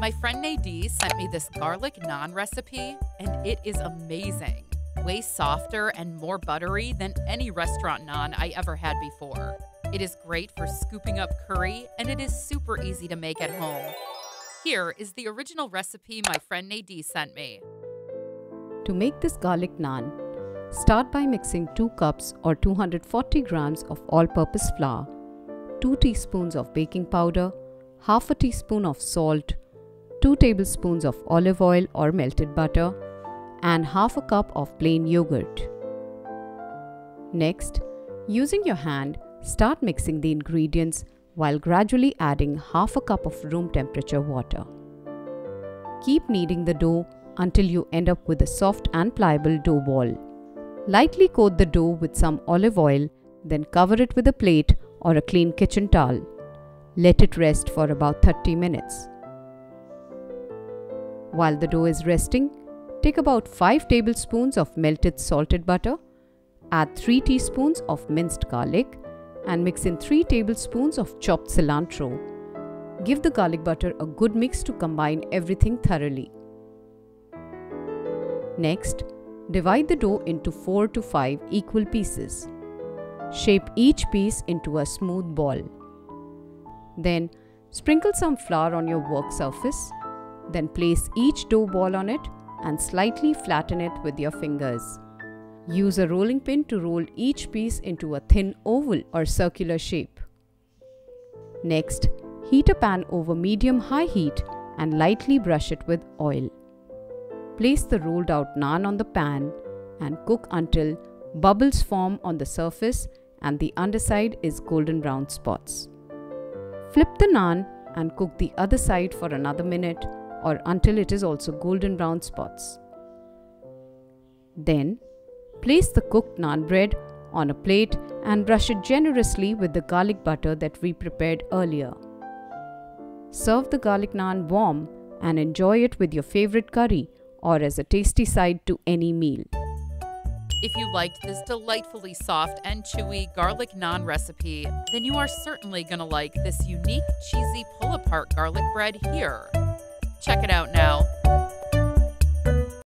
My friend Nadee sent me this garlic naan recipe, and it is amazing. Way softer and more buttery than any restaurant naan I ever had before. It is great for scooping up curry, and it is super easy to make at home. Here is the original recipe my friend Nadee sent me. To make this garlic naan, start by mixing 2 cups or 240 grams of all-purpose flour, 2 teaspoons of baking powder, half a teaspoon of salt, 2 tablespoons of olive oil or melted butter, and half a cup of plain yogurt. Next, using your hand, start mixing the ingredients while gradually adding half a cup of room temperature water. Keep kneading the dough until you end up with a soft and pliable dough ball. Lightly coat the dough with some olive oil, then cover it with a plate or a clean kitchen towel. Let it rest for about 30 minutes. While the dough is resting, take about 5 tablespoons of melted salted butter, add 3 teaspoons of minced garlic, and mix in 3 tablespoons of chopped cilantro. Give the garlic butter a good mix to combine everything thoroughly. Next, divide the dough into 4 to 5 equal pieces. Shape each piece into a smooth ball. Then, sprinkle some flour on your work surface. Then place each dough ball on it and slightly flatten it with your fingers. Use a rolling pin to roll each piece into a thin oval or circular shape. Next, heat a pan over medium-high heat and lightly brush it with oil. Place the rolled out naan on the pan and cook until bubbles form on the surface and the underside is golden brown spots. Flip the naan and cook the other side for another minute or until it is also golden brown spots. Then, place the cooked naan bread on a plate and brush it generously with the garlic butter that we prepared earlier. Serve the garlic naan warm and enjoy it with your favorite curry or as a tasty side to any meal. If you liked this delightfully soft and chewy garlic naan recipe, then you are certainly going to like this unique cheesy pull-apart garlic bread here. Check it out now.